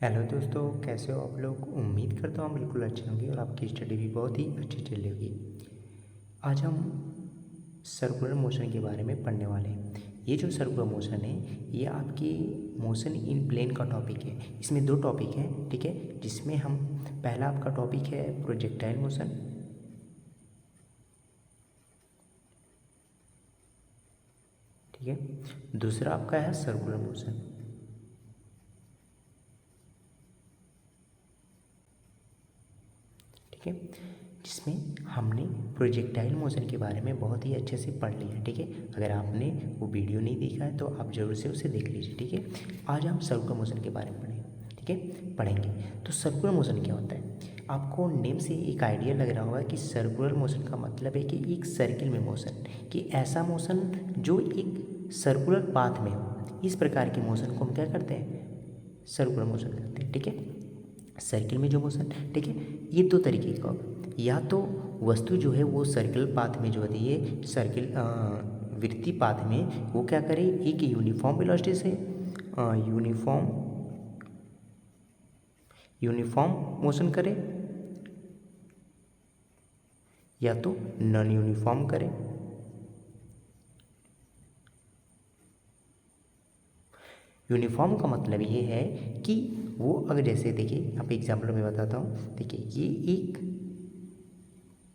Hello दोस्तों, कैसे हो आप लोग। उम्मीद करता हूँ बिल्कुल अच्छे होंगे और आपकी स्टडी भी बहुत ही अच्छी चल रही होगी। आज हम सर्कुलर मोशन के बारे में पढ़ने वाले हैं। ये जो सर्कुलर मोशन है ये आपकी मोशन इन प्लेन का टॉपिक है। इसमें दो टॉपिक हैं, ठीक है, जिसमें हम पहला आपका टॉपिक है प्रोजेक्टाइल मोशन, ठीक है। दूसरा आपका है सर्कुलर मोशन, ठीक है, जिसमें हमने प्रोजेक्टाइल मोशन के बारे में बहुत ही अच्छे से पढ़ लिया, ठीक है। अगर आपने वो वीडियो नहीं देखा है तो आप ज़रूर से उसे देख लीजिए, ठीक है। आज हम सर्कुलर मोशन के बारे में पढ़ेंगे। तो सर्कुलर मोशन क्या होता है, आपको नेम से एक आइडिया लग रहा होगा कि सर्कुलर मोशन का मतलब है कि एक सर्किल में मोशन, कि ऐसा मोशन जो एक सर्कुलर पाथ में हो। इस प्रकार के मोशन को हम क्या करते हैं, सर्कुलर मोशन करते हैं, ठीक है। सर्किल में जो मोशन, ठीक है, ये दो तरीके का होगा। या तो वस्तु जो है वो सर्किल पाथ में जो होती है, सर्किल वृत्तीय पाथ में वो क्या करे, एक यूनिफॉर्म वेलोसिटी से यूनिफॉर्म मोशन करे, या तो नॉन यूनिफॉर्म करे। यूनिफॉर्म का मतलब ये है कि वो अगर जैसे देखिए यहाँ पे एग्जाम्पल में बताता हूँ। देखिए ये एक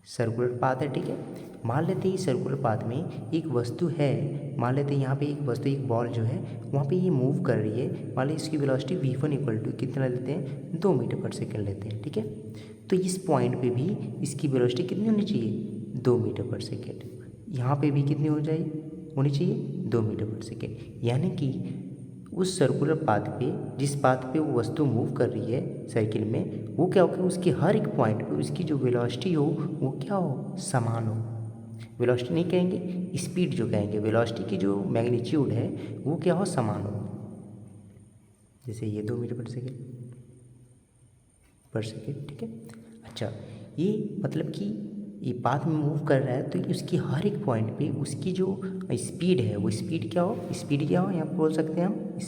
सर्कुलर पाथ है, ठीक है। मान लेते हैं सर्कुलर पाथ में एक वस्तु है, मान लेते हैं यहाँ पे एक वस्तु, एक बॉल जो है वहाँ पे ये मूव कर रही है। मान लीजिए इसकी वेलोसिटी v1 इक्वल टू कितना लेते हैं, 2 मीटर पर सेकेंड लेते हैं, ठीक है। तो इस पॉइंट पे भी इसकी वेलोसिटी कितनी होनी चाहिए, 2 मीटर पर सेकेंड। यहाँ पे भी कितनी होनी चाहिए, 2 मीटर पर सेकेंड। यानी कि उस सर्कुलर पाथ पे, जिस पाथ पे वो वस्तु मूव कर रही है सर्किल में, वो क्या होगा, उसके हर एक पॉइंट पे उसकी जो वेलोसिटी हो वो क्या हो, समान हो। वेलोसिटी नहीं कहेंगे, स्पीड जो कहेंगे, वेलोसिटी की जो मैग्नीट्यूड है वो क्या हो, समान हो। जैसे ये 2 मीटर पर सेकेंड, ठीक है। अच्छा, ये मतलब कि ये पाथ में मूव कर रहा है तो उसकी हर एक पॉइंट पे उसकी जो स्पीड है वो स्पीड क्या हो, यहाँ पे बोल सकते हैं हम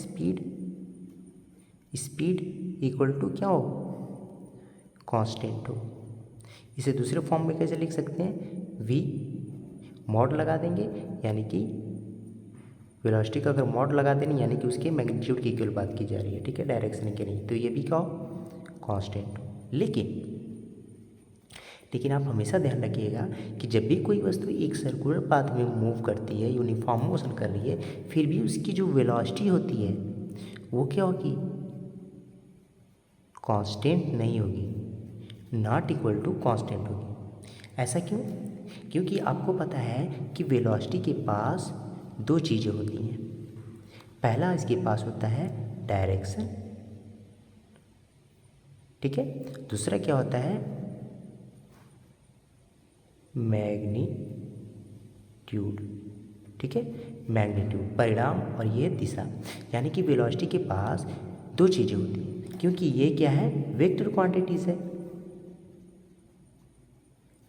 स्पीड इक्वल टू क्या हो, कांस्टेंट हो। इसे दूसरे फॉर्म में कैसे लिख सकते हैं, v मॉड लगा देंगे, यानी कि वेलोसिटी का अगर मॉड लगा देंगे यानी कि उसके मैग्नीट्यूड की इक्वल बात की जा रही है, ठीक है, डायरेक्शन के नहीं। तो ये भी क्या हो, कांस्टेंट हो। लेकिन आप हमेशा ध्यान रखिएगा कि जब भी कोई वस्तु एक सर्कुलर पाथ में मूव करती है, यूनिफॉर्म मोशन कर रही है, फिर भी उसकी जो वेलोसिटी होती है वो क्या होगी, कांस्टेंट नहीं होगी, नॉट इक्वल टू कांस्टेंट होगी। ऐसा क्यों, क्योंकि आपको पता है कि वेलोसिटी के पास दो चीज़ें होती हैं। पहला इसके पास होता है डायरेक्शन, ठीक है। दूसरा क्या होता है, मैग्नीट्यूड, ठीक है, मैग्नीट्यूड परिणाम, और ये दिशा। यानी कि वेलोसिटी के पास दो चीज़ें होती हैं, क्योंकि ये क्या है, वेक्टर क्वांटिटीज़ है,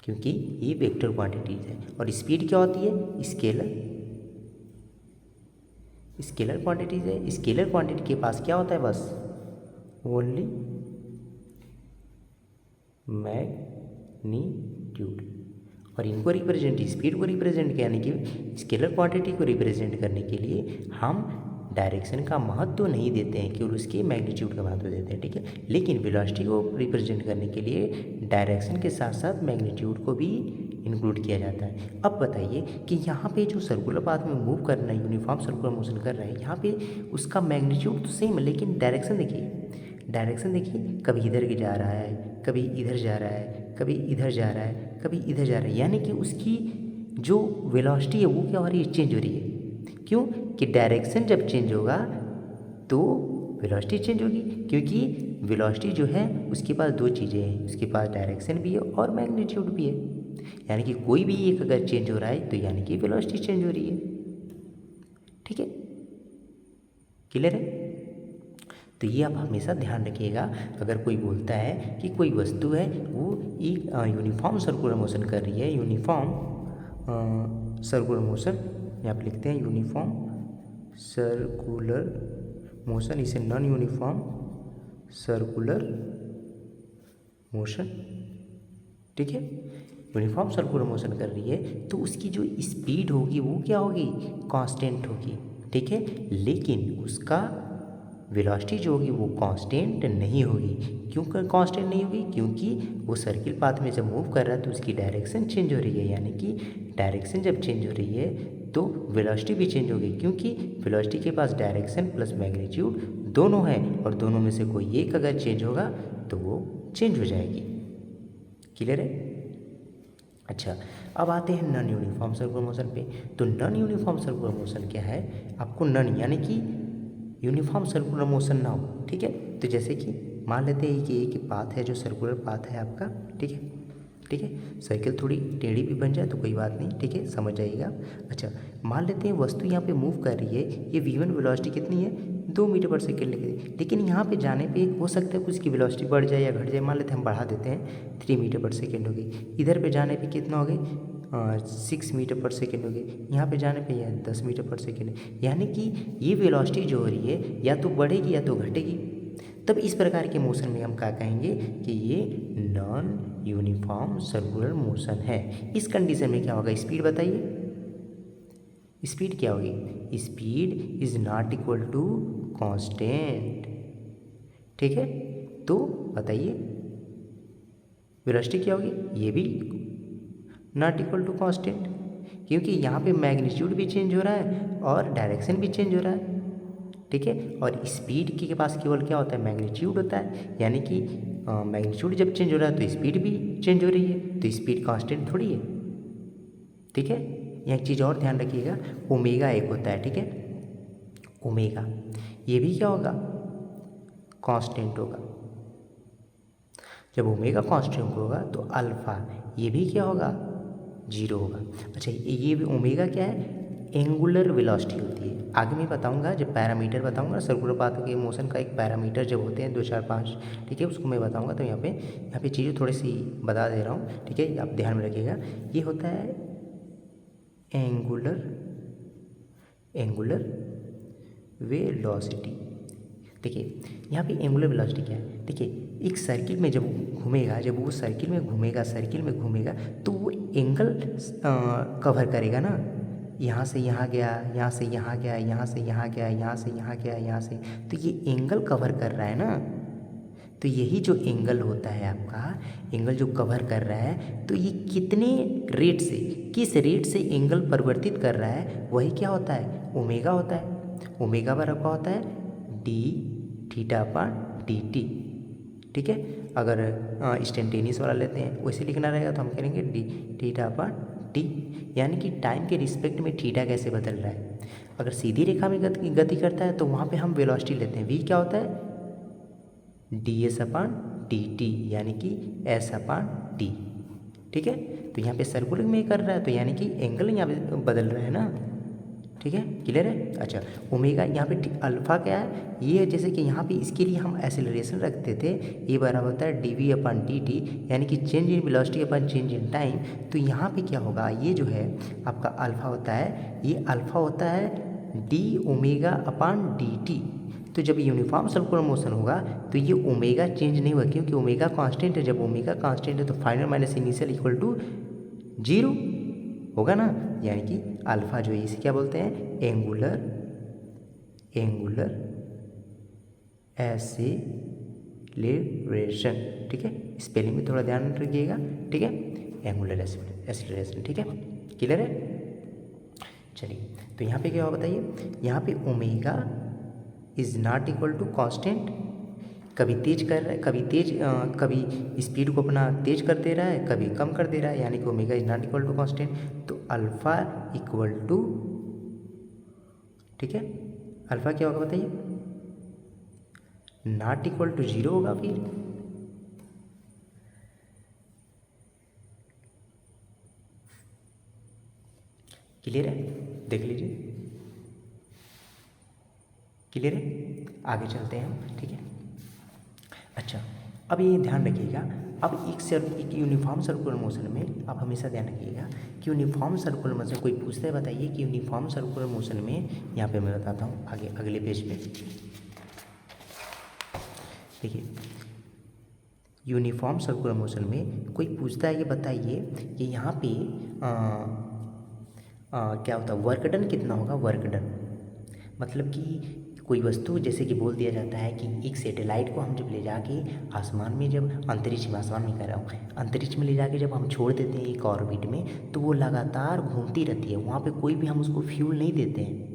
क्योंकि ये वेक्टर क्वांटिटीज़ है। और स्पीड क्या होती है, स्केलर क्वांटिटीज़ है। स्केलर क्वांटिटी के पास क्या होता है, बस ओनली मैग्नीट्यूड। और इनको रिप्रेजेंट, स्पीड को रिप्रेजेंट करने की, स्केलर क्वांटिटी को रिप्रेजेंट करने के लिए हम डायरेक्शन का महत्व नहीं देते हैं, केवल उसके मैग्नीट्यूड का महत्व देते हैं, ठीक है। लेकिन वेलोसिटी को रिप्रेजेंट करने के लिए डायरेक्शन के साथ साथ मैग्नीट्यूड को भी इंक्लूड किया जाता है। अब बताइए कि यहाँ पे जो सर्कुलर पाथ में मूव कर रहा है, यूनिफॉर्म सर्कुलर मोशन कर रहा है, यहाँ पे उसका मैग्नीट्यूड तो सेम है, लेकिन डायरेक्शन देखिए, कभी इधर जा रहा है, कभी इधर जा रहा है, कभी इधर जा रहा है, कभी इधर जा रहा है। यानी कि उसकी जो वेलोसिटी है वो क्या हो रही है, चेंज हो रही है। क्यों, कि डायरेक्शन जब चेंज होगा तो वेलोसिटी चेंज होगी, क्योंकि वेलोसिटी जो है उसके पास दो चीज़ें हैं, उसके पास डायरेक्शन भी है और मैग्नीट्यूड भी है। यानी कि कोई भी एक अगर चेंज हो रहा है तो यानी कि वेलोसिटी चेंज हो रही है, ठीक है, क्लियर है। तो ये आप हमेशा ध्यान रखिएगा, अगर कोई बोलता है कि कोई वस्तु है वो एक यूनिफॉर्म सर्कुलर मोशन कर रही है, यूनिफॉर्म सर्कुलर मोशन, यहाँ पे लिखते हैं यूनिफॉर्म सर्कुलर मोशन, इसे नॉन यूनिफॉर्म सर्कुलर मोशन, ठीक है, यूनिफॉर्म सर्कुलर मोशन कर रही है तो उसकी जो स्पीड होगी वो क्या होगी, कांस्टेंट होगी, ठीक है, लेकिन उसका वेलोसिटी जो होगी वो कांस्टेंट नहीं होगी। क्यों कांस्टेंट नहीं होगी, क्योंकि वो सर्किल पाथ में जब मूव कर रहा है तो उसकी डायरेक्शन चेंज हो रही है, यानी कि डायरेक्शन जब चेंज हो रही है तो वेलोसिटी भी चेंज होगी, क्योंकि वेलोसिटी के पास डायरेक्शन प्लस मैग्नीट्यूड दोनों है और दोनों में से कोई एक अगर चेंज होगा तो वो चेंज हो जाएगी। क्लियर है। अच्छा, अब आते हैं नॉन यूनिफॉर्म सर्कुलर मोशन पे। तो नॉन यूनिफॉर्म सर्कुलर मोशन क्या है, आपको नॉन यानी कि यूनिफॉर्म सर्कुलर मोशन ना हो, ठीक है। तो जैसे कि मान लेते हैं कि एक पाथ है जो सर्कुलर पाथ है आपका, ठीक है, ठीक है, सर्किल थोड़ी टेढ़ी भी बन जाए तो कोई बात नहीं, ठीक है, समझ जाइएगा। अच्छा, मान लेते हैं वस्तु यहाँ पे मूव कर रही है, ये v1 वेलोसिटी कितनी है, 2 मीटर पर सेकेंड लेकिन यहाँ पे जाने पे हो सकता है कुछ की वेलोसिटी बढ़ जाए या घट जाए, मान लेते हैं हम बढ़ा देते हैं 3 मीटर पर सेकेंड हो गई, इधर पे जाने पे कितना हो गई 6 मीटर पर सेकेंड हो गई, यहाँ पे जाने पे यह 10 मीटर पर सेकेंड, यानी कि ये वेलोसिटी जो हो रही है या तो बढ़ेगी या तो घटेगी। तब इस प्रकार के मोशन में हम क्या कहेंगे कि ये नॉन यूनिफॉर्म सर्कुलर मोशन है। इस कंडीशन में क्या होगा, स्पीड बताइए, स्पीड क्या होगी, speed is not equal to constant, ठीक है। तो बताइए वेलोसिटी क्या होगी, ये भी नॉट इक्वल टू कांस्टेंट, क्योंकि यहाँ पे मैग्नीट्यूड भी चेंज हो रहा है और डायरेक्शन भी चेंज हो रहा है, ठीक है। और स्पीड के पास केवल क्या होता है, मैग्नीट्यूड होता है, यानी कि मैग्नीट्यूड जब चेंज हो रहा है तो स्पीड भी चेंज हो रही है, तो स्पीड कांस्टेंट थोड़ी है, ठीक है। एक चीज़ और ध्यान रखिएगा, ओमेगा एक होता है, ठीक है, ओमेगा ये भी क्या होगा, कांस्टेंट होगा। जब ओमेगा कांस्टेंट होगा तो अल्फा ये भी क्या होगा, 0 होगा। अच्छा, ये भी ओमेगा क्या है, एंगुलर वेलोसिटी होती है, आगे मैं बताऊंगा जब पैरामीटर बताऊंगा सर्कुलर पाथ के मोशन का एक पैरामीटर जब होते हैं 2 4 5, ठीक है, उसको मैं बताऊंगा। तो यहाँ पे चीज़ें थोड़ी सी बता दे रहा हूँ, ठीक है, आप ध्यान में रखिएगा। ये होता है एंगुलर वेलोसिटी। देखिए यहाँ पे एंगुलर वेलोसिटी क्या है, देखिए एक सर्किल में जब घूमेगा, जब वो सर्किल में घूमेगा तो वो एंगल कवर करेगा ना, यहाँ से यहाँ गया, यहाँ से यहाँ गया, यहाँ से यहाँ गया, यहाँ से यहाँ गया, यहाँ से, तो ये एंगल कवर कर रहा है ना। तो यही जो एंगल होता है आपका, एंगल जो कवर कर रहा है, तो ये कितने रेट से, किस रेट से एंगल परिवर्तित कर रहा है, वही क्या होता है, ओमेगा होता है। ओमेगा बराबर क्या होता है, D theta upon d T, ठीक है। अगर इंस्टेंटेनियस वाला लेते हैं वैसे लिखना रहेगा तो हम करेंगे डी थीटा अपॉन टी, यानी कि टाइम के रिस्पेक्ट में थीटा कैसे बदल रहा है। अगर सीधी रेखा में गति करता है तो वहाँ पे हम वेलोसिटी लेते हैं, वी क्या होता है, D S upon d t, यानी कि एस अपॉन टी, ठीक है। तो यहाँ पे सर्कुलर में कर रहा है तो यानी कि एंगल यहाँ पे बदल रहा है ना, ठीक है, क्लियर है। अच्छा, ओमेगा यहाँ पे अल्फा क्या है, ये जैसे कि यहाँ पे इसके लिए हम एक्सेलरेशन रखते थे, ये बराबर होता है d v upon d t, यानी कि change in velocity upon change in time. तो यहाँ पे क्या होगा, ये जो है आपका अल्फा होता है, ये अल्फा होता है D omega upon d T. तो जब यूनिफॉर्म सर्कुलर मोशन होगा तो ये ओमेगा चेंज नहीं हुआ, क्योंकि ओमेगा कांस्टेंट है। जब ओमेगा कांस्टेंट है तो final minus initial equal to 0 होगा ना, यानी कि अल्फा जो है इसे क्या बोलते हैं, एंगुलर एक्सीलरेशन, ठीक है। स्पेलिंग में थोड़ा ध्यान रखिएगा, ठीक है, एंगुलर एक्सीलरेशन, ठीक है, क्लियर है। चलिए, तो यहाँ पे क्या हुआ बताइए, यहाँ पे omega is not equal to constant, कभी तेज कर रहा है, कभी स्पीड को अपना तेज कर दे रहा है, कभी कम कर दे रहा है, यानी कि omega is not equal to constant. तो अल्फा इक्वल टू, ठीक है, अल्फा क्या होगा बताइए, नॉट इक्वल टू 0 होगा। फिर क्लियर है, देख लीजिए, क्लियर है, आगे चलते हैं हम, ठीक है। अच्छा, अब ये ध्यान रखिएगा, अब एक यूनिफॉर्म सर्कुलर मोशन में आप हमेशा ध्यान रखिएगा कि यूनिफॉर्म सर्कुलर मोशन, कोई पूछता है बताइए कि यूनिफॉर्म सर्कुलर मोशन में, यहाँ पे मैं बताता हूँ आगे अगले पेज पे, देखिए यूनिफॉर्म सर्कुलर मोशन में कोई पूछता है, ये बताइए कि यहाँ पे क्या होता है, वर्क डन कितना होगा। वर्क डन मतलब कि कोई वस्तु, जैसे कि बोल दिया जाता है कि एक सैटेलाइट को हम जब ले जाके आसमान में, जब अंतरिक्ष में, आसमान में कह रहा हूँ, अंतरिक्ष में ले जाके जब हम छोड़ देते हैं एक ऑर्बिट में, तो वो लगातार घूमती रहती है। वहाँ पे कोई भी हम उसको फ्यूल नहीं देते हैं,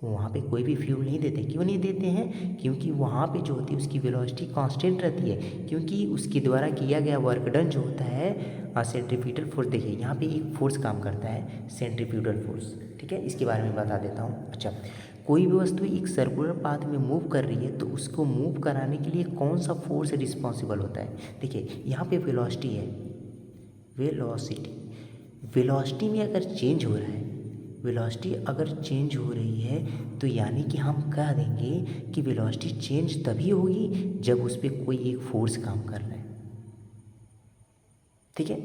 वहाँ पे कोई भी फ्यूल नहीं देते। क्यों नहीं देते हैं? क्योंकि वहाँ पे जो होती है उसकी वेलोसिटी कांस्टेंट रहती है, क्योंकि उसके द्वारा किया गया वर्क डन जो होता है सेंट्रीफ्यूगल फोर्स। देखिए यहाँ पे एक फोर्स काम करता है, सेंट्रीफ्यूगल फोर्स। ठीक है, इसके बारे में बता देता हूँ। अच्छा, कोई भी वस्तु एक सर्कुलर पाथ में मूव कर रही है तो उसको मूव कराने के लिए कौन सा फोर्स रिस्पॉन्सिबल होता है। देखिए यहाँ पे वेलोसिटी है, वेलोसिटी में अगर चेंज हो रहा है, वेलोसिटी अगर चेंज हो रही है तो यानी कि हम कह देंगे कि वेलोसिटी चेंज तभी होगी जब उस पर कोई एक फोर्स काम कर रहा है। ठीक है,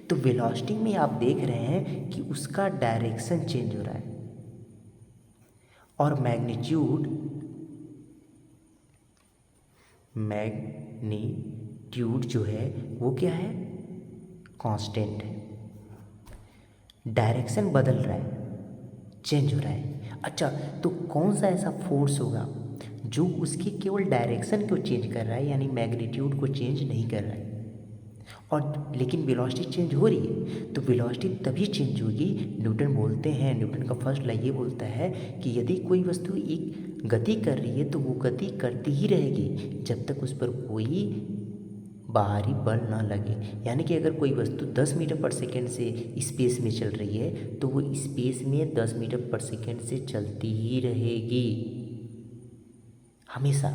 तो वेलोसिटी में आप देख रहे हैं कि उसका डायरेक्शन चेंज हो रहा है, और मैग्नीट्यूड जो है वो क्या है, कांस्टेंट है। डायरेक्शन बदल रहा है, चेंज हो रहा है। अच्छा, तो कौन सा ऐसा फोर्स होगा जो उसकी केवल डायरेक्शन को चेंज कर रहा है, यानी मैग्नीट्यूड को चेंज नहीं कर रहा है, और लेकिन वेलोसिटी चेंज हो रही है। तो वेलोसिटी तभी चेंज होगी, न्यूटन बोलते हैं, न्यूटन का फर्स्ट लॉ ये बोलता है कि यदि कोई वस्तु एक गति कर रही है तो वो गति करती ही रहेगी जब तक उस पर कोई बाहरी बल ना लगे। यानी कि अगर कोई वस्तु 10 मीटर पर सेकेंड से स्पेस में चल रही है तो वो स्पेस में 10 मीटर पर सेकेंड से चलती ही रहेगी हमेशा।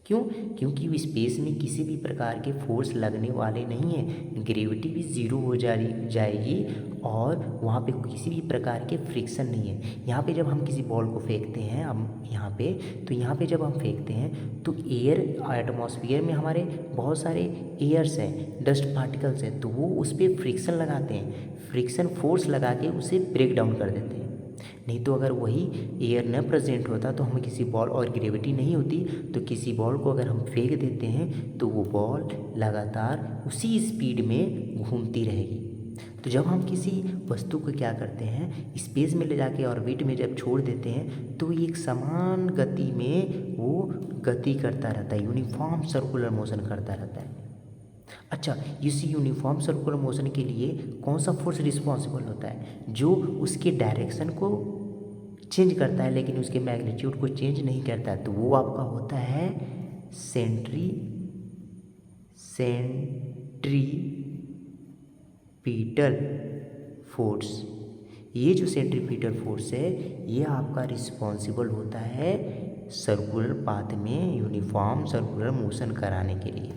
क्यों? क्योंकि स्पेस में किसी भी प्रकार के फोर्स लगने वाले नहीं हैं, ग्रेविटी भी ज़ीरो हो जाएगी, और वहाँ पे किसी भी प्रकार के फ्रिक्शन नहीं है। यहाँ पे जब हम किसी बॉल को फेंकते हैं, हम यहाँ पे, तो यहाँ पे जब हम फेंकते हैं तो एयर, एटमॉस्फेयर में हमारे बहुत सारे एयर्स हैं, डस्ट पार्टिकल्स हैं, तो वो उस पर फ्रिक्शन लगाते हैं, फ्रिक्शन फोर्स लगा के उसे ब्रेक डाउन कर देते हैं। नहीं तो अगर वही एयर न प्रेजेंट होता तो हमें किसी बॉल, और ग्रेविटी नहीं होती तो किसी बॉल को अगर हम फेंक देते हैं तो वो बॉल लगातार उसी स्पीड में घूमती रहेगी। तो जब हम किसी वस्तु को क्या करते हैं, स्पेस में ले जाके ऑर्बिट में जब छोड़ देते हैं तो एक समान गति में वो गति करता रहता है, यूनिफॉर्म सर्कुलर मोशन करता रहता है। अच्छा, इसी यूनिफॉर्म सर्कुलर मोशन के लिए कौन सा फोर्स रिस्पॉन्सिबल होता है, जो उसके डायरेक्शन को चेंज करता है लेकिन उसके मैग्नीट्यूड को चेंज नहीं करता है, तो वो आपका होता है सेंट्रीपिटल फोर्स। ये जो सेंट्रीपिटल फोर्स है ये आपका रिस्पॉन्सिबल होता है सर्कुलर पाथ में यूनिफॉर्म सर्कुलर मोशन कराने के लिए।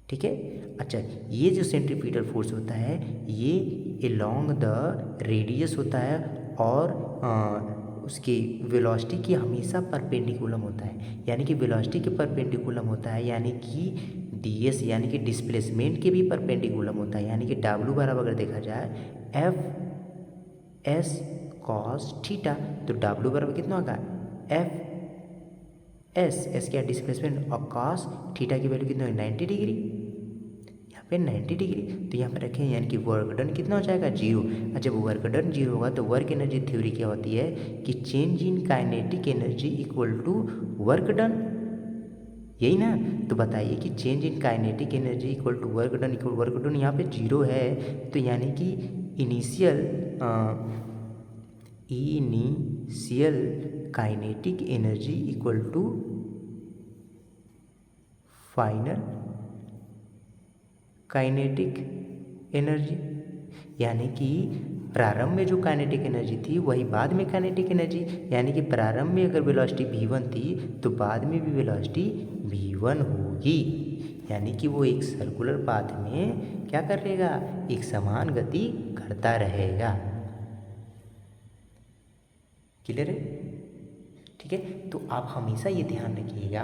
ठीक है। अच्छा, ये जो सेंट्रीपिटल फोर्स होता है ये अलोंग द रेडियस होता है, और उसकी वेलोसिटी की हमेशा परपेंडिकुलम होता है, यानी कि वेलोसिटी के परपेंडिकुलम होता है, यानी कि ds यानी कि डिस्प्लेसमेंट के भी परपेंडिकुलम होता है। यानी कि W बराबर अगर देखा जाए एफ एस कॉस थीटा, तो W बराबर कितना होगा, एफ एस क्या डिस्प्लेसमेंट, और कॉस थीटा की वैल्यू कितना है 90 डिग्री, यहाँ पे 90 डिग्री। तो यहाँ पे रखें, यानी कि वर्क डन कितना हो जाएगा, 0। अच्छा, जब वर्क डन 0 होगा तो वर्क एनर्जी थ्योरी क्या होती है कि change in kinetic energy equal to work done, यही ना। तो बताइए कि change in kinetic energy equal to work done equal work done, यहाँ पे 0 है, तो यानी कि initial kinetic energy equal to final kinetic energy, यानी कि प्रारंभ में जो काइनेटिक एनर्जी थी वही बाद में काइनेटिक एनर्जी, यानी कि प्रारंभ में अगर वेलोसिटी v1 थी तो बाद में भी वेलोसिटी v1 होगी, यानी कि वो एक सर्कुलर पाथ में क्या करेगा, एक समान गति करता रहेगा। क्लियर है? ठीक है। तो आप हमेशा ये ध्यान रखिएगा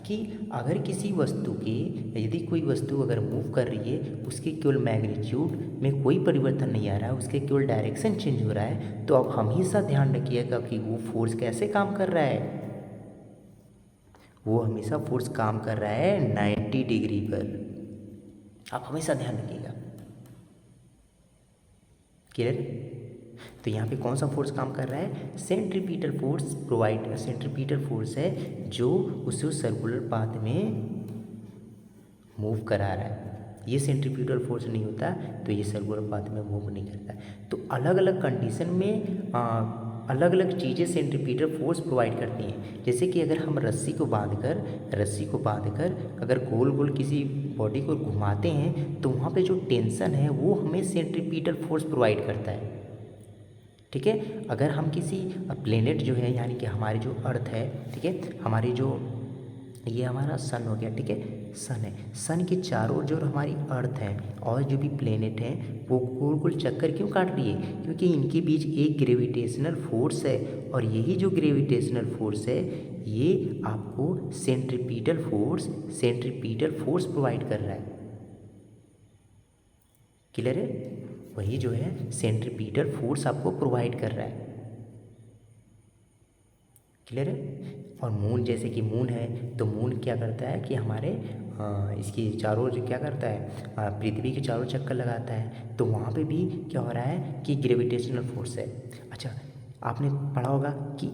कि अगर किसी वस्तु के, यदि कोई वस्तु अगर मूव कर रही है, उसके केवल मैग्नीट्यूड में कोई परिवर्तन नहीं आ रहा है, उसके केवल डायरेक्शन चेंज हो रहा है, तो आप हमेशा ध्यान रखिएगा कि वो फोर्स कैसे काम कर रहा है। वो हमेशा फोर्स काम कर रहा है 90 डिग्री पर। आप हमेशा ध्यान रखिएगा। क्लियर? तो यहाँ पे कौन सा फोर्स काम कर रहा है? Centripetal force provide, centripetal force है जो उसे सर्कुलर पाथ में मूव करा रहा है। ये सेंट्रीपिटल फोर्स नहीं होता तो ये सर्कुलर पाथ में मूव नहीं करता। तो अलग अलग कंडीशन में अलग अलग चीज़ें सेंट्रीपिटल फोर्स प्रोवाइड करती हैं। जैसे कि अगर हम रस्सी को बांधकर अगर गोल गोल किसी बॉडी को घुमाते हैं तो वहाँ पे जो टेंशन है वो हमें सेंट्रीपिटल फोर्स प्रोवाइड करता है। ठीक है। अगर हम किसी प्लेनेट जो है, यानी कि हमारी जो अर्थ है, ठीक है, हमारी जो, ये हमारा सन हो गया, ठीक है, सन है, सन के चारों ओर जो हमारी अर्थ है और जो भी प्लेनेट है वो गोल गोल चक्कर क्यों काट रही है? क्योंकि इनके बीच एक ग्रेविटेशनल फोर्स है, और यही जो ग्रेविटेशनल फोर्स है ये आपको सेंट्रीपिटल फोर्स प्रोवाइड कर रहा है। क्लियर है? वही जो है सेंट्रीपिटल फोर्स आपको प्रोवाइड कर रहा है। क्लियर है? और मून, जैसे कि मून है तो मून क्या करता है कि हमारे इसकी चारों ओर क्या करता है, पृथ्वी के चारों चक्कर लगाता है। तो वहाँ पे भी क्या हो रहा है कि ग्रेविटेशनल फोर्स है। अच्छा, आपने पढ़ा होगा कि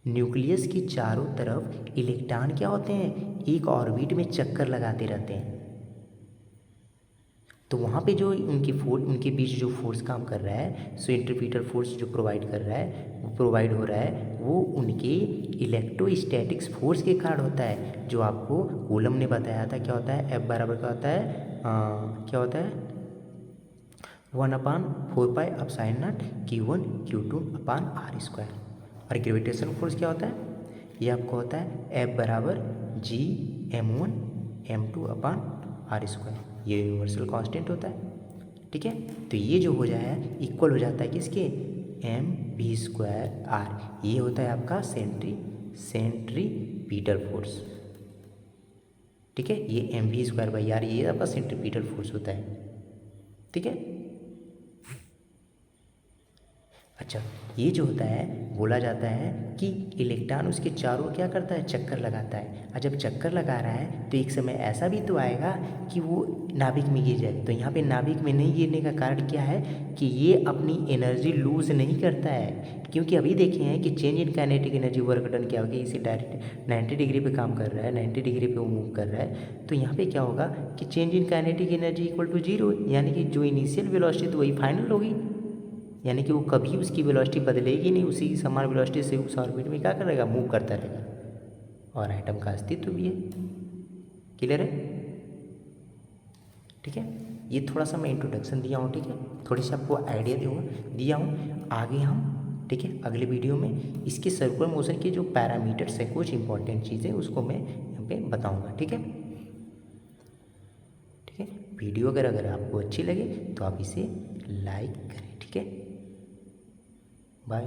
न्यूक्लियस की चारों तरफ इलेक्ट्रॉन क्या होते हैं, एक ऑर्बिट में चक्कर लगाते रहते हैं। तो वहाँ पे जो उनके बीच जो फोर्स काम कर रहा है, सेंट्रीपिटल फोर्स जो प्रोवाइड कर रहा है, वो प्रोवाइड हो रहा है, वो उनके इलेक्ट्रोस्टैटिक्स फोर्स के कारण होता है, जो आपको कूलम ने बताया था। क्या होता है? F बराबर क्या होता है, क्या होता है, 1/4πε0 Q1 Q2/r²। और ग्रेविटेशन फोर्स क्या होता है? ये आपको होता है F बराबर G(m1 m2/r²। ये यूनिवर्सल कांस्टेंट होता है। ठीक है। तो ये जो हो जाए इक्वल हो जाता है किसके? mv²r। ये होता है आपका सेंट्रीपिटल फोर्स। ठीक है। ये mv²/r ये आपका सेंट्रीपिटल फोर्स होता है। ठीक है। अच्छा, ये जो होता है, बोला जाता है कि इलेक्ट्रॉन उसके चारों ओर क्या करता है, चक्कर लगाता है। और जब चक्कर लगा रहा है तो एक समय ऐसा भी तो आएगा कि वो नाभिक में गिर जाए। तो यहाँ पे नाभिक में नहीं गिरने का कारण क्या है कि ये अपनी एनर्जी लूज़ नहीं करता है। क्योंकि अभी देखे हैं कि change in kinetic energy work done क्या होगा, इसे डायरेक्ट 90 डिग्री पे काम कर रहा है, 90 डिग्री पे वो मूव कर रहा है। तो यहाँ पे क्या होगा कि change in kinetic energy equal to 0, यानी कि जो इनिशियल वेलोसिटी तो वही फाइनल होगी, यानी कि वो कभी उसकी वेलोसिटी बदलेगी नहीं, उसी समान वेलोसिटी से उस ऑर्बिट में क्या करेगा, मूव करता रहेगा। और एटम का अस्तित्व भी है। क्लियर है? ठीक है। ये थोड़ा सा मैं इंट्रोडक्शन दिया हूँ। ठीक है। थोड़ी सी आपको आइडिया दिया हूँ। आगे हम, ठीक है, अगले वीडियो में इसके सर्कुलर मोशन के जो पैरामीटर्स है, कुछ इंपॉर्टेंट चीज़ें, उसको मैं यहाँ पे बताऊँगा। ठीक है। ठीक है। वीडियो अगर आपको अच्छी लगे तो आप इसे लाइक करें। ठीक है। बाय।